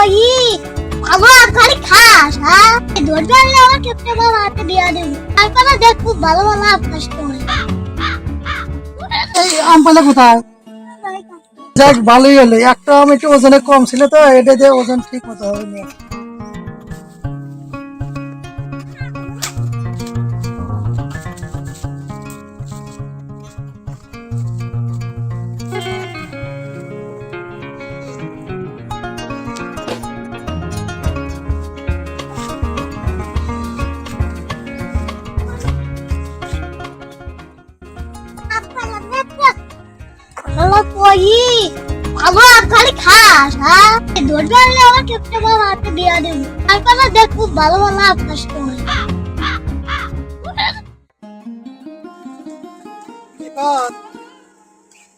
কই ভালো খালি খাস হ্যাঁ ধৈর্য ধরলে আমার কেটে বাবা হাতে দিয়া দেব তারপরে দেখ খুব ভালো ভালো আকাশ করে এই আম পালা কোথায়? যাক ভালোই হলো, একটা আম একটু ওজনে কম ছিল তো এটা দিয়ে ওজন ঠিক মতো হবে না। ভালো কই ভালো খালি খাস হ্যাঁ ধৈর্য ধরলে আমার কেটে বাবা হাতে দিয়া দেব তারপরে দেখ খুব ভালো ভালো আকাশ করে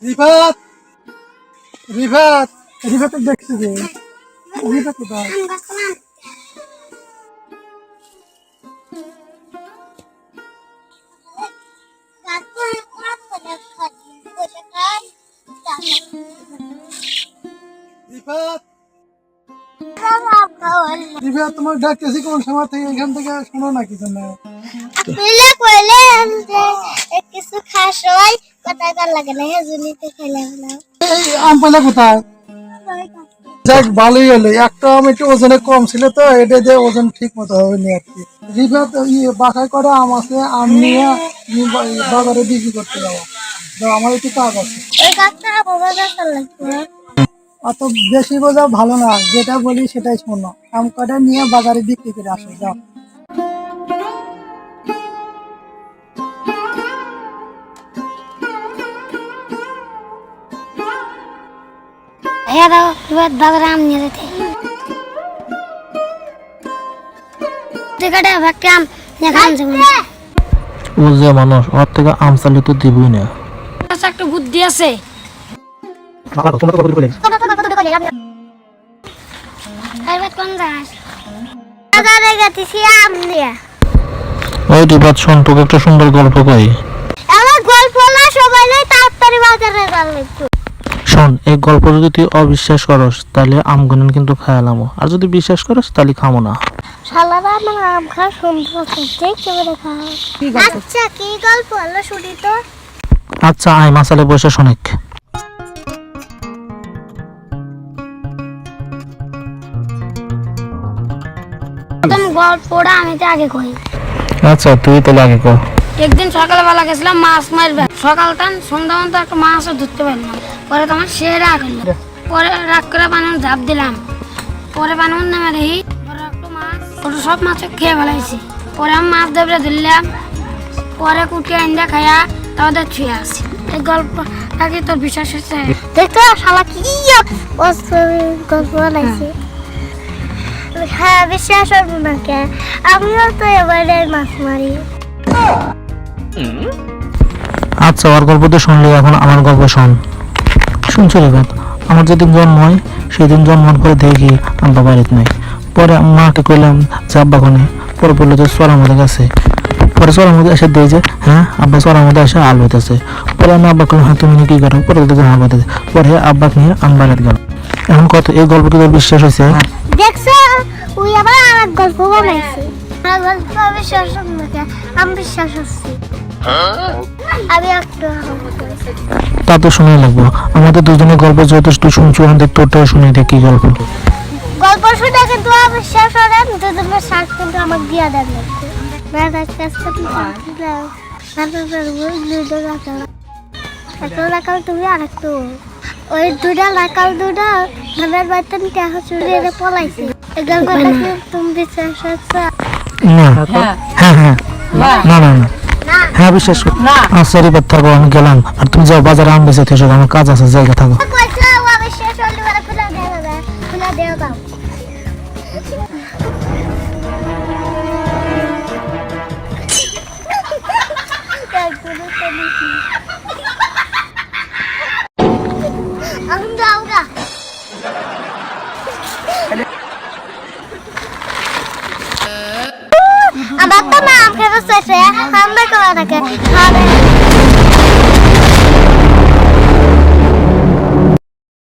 রিফাত রিফাত রিফাত দেখছি যে রিফাত কোথায়? রিফাত রিফাত তোমার ডাকতেছি কোন সময় থেকে, এখান থেকে শোনো না কিছু না। কইলে কইলে যে কিছু খাস হয় কথা কার লাগে না হেজুনিতে খেলাম না এই আম পালা কোথায়? যাক ভালোই হলো, একটা আম একটু ওজনে কম ছিল তো এটা দিয়ে ওজন ঠিক মতো হবে না আর কি। রিফাত বাসায় করে আম আছে, আম নিয়ে বাজারে বিক্রি করতে যাবো, আমার একটু কাজ আছে। ওই কাজটা বাবা কার লাগবে অত বেশি বোঝা ভালো না, যেটা বলি সেটাই শোনো। আম কটা নিয়ে বাজারে বিক্রি করে আসো, যাও। হ্যাঁ দাও এবার বাজারে আম নিয়ে যেতে টিকাটা একটা আম নিয়ে খান যাবে ও যে মানুষ, ওর থেকে আম চাইলে তো দিবই না। আচ্ছা একটা বুদ্ধি আছে বাজারে গেছি আম নিয়ে ওই রিফাত শোন, তোকে একটা সুন্দর গল্প কই। আমার গল্প না সবাই তাড়াতাড়ি বাজারে গেল শোন, এই গল্প যদি তুই অবিশ্বাস করস তাহলে আম গুনেন কিন্তু খায়ালাম, আর যদি বিশ্বাস করস তাহলে খামো না। শালারা আমার আম খাওয়া সুন্দর করতে কেমন খাওয়া আচ্ছা কি গল্প হলো শুনি তো আচ্ছা আয় মাসালে বসে শোনেক। তুমি গল্পটা আমি তো আগে কই আচ্ছা তুই তাহলে আগে কর। একদিন সকালবেলা গেছিলাম মাছ মারবে সকালটা সন্ধ্যা পর্যন্ত একটা মাছও ধরতে পারলাম পরে তোমার সে রাগ হলো পরে রাগ করে পানি ঝাঁপ দিলাম পরে পানি নেমে দেখি বড় একটা মাছ ওটা সব মাছ খেয়ে ফেলাইছি পরে আমি মাছ ধরে ধরলাম পরে কুটিয়ে আইন্দা খাইয়া তাদের ছুঁয়ে আসি এই গল্পটা কি তোর বিশ্বাস হচ্ছে দেখতো শালা কি গল্প বানাইছি হ্যাঁ বিশ্বাস হবে না কে আমিও তো এবারে মাছ মারি আচ্ছা ওর গল্প তো শুনলি, এখন আমার গল্প শোন। শুনছো রিফাত, আমার যেদিন জন্ম হয় সেদিন জন্মার পরে দেখি আব্বা বাড়িতে নাই। পরে মাকে কইলাম যে আব্বা কোনে, পরে বললো যে চড়ার মধ্যে গেছে। পরে চড়ার মধ্যে এসে দিয়ে যে হ্যাঁ আব্বা চড়ার মধ্যে এসে আলু হইতেছে। পরে আমি আব্বা কইলাম হ্যাঁ তুমি কি করো, পরে আব্বা দিতে পরে আব্বাকে নিয়ে আমি বাড়িতে গেল। এখন কত এই গল্প কি তোর বিশ্বাস হয়েছে? দেখছো ওই আবার আর গল্প বানাইছে আর গল্প বিশ্বাস হবে আমি বিশ্বাস হচ্ছে আমি একটু তা তো শুনেই লাগবো, আমাদের দুজনের গল্প যেহেতু তুই শুনছো, আমাদের তোরটাও শুনে দেখ কি গল্প। গল্প শুনে কিন্তু বিশ্বাস করেন দুজনের শ্বাস কিন্তু আমাকে দিয়া দেন তুমি আর একটু ওই দুটা লাকাল দুটা ধানের বাড়িতে চুরিয়ে পলাইছে এই গল্পটা কি তুমি বিশ্বাস হচ্ছে না হ্যাঁ হ্যাঁ না না না হ্যাঁ বিশ্বাস কর। আচ্ছা রিফাত থাকো, আমি গেলাম, আর তুমি যাও বাজারে আম বেঁচে থেসো, আমার কাজ আছে, জায়গা থাকো। আমার তো নাম খেতে চাইছে আমরা কেমন থাকে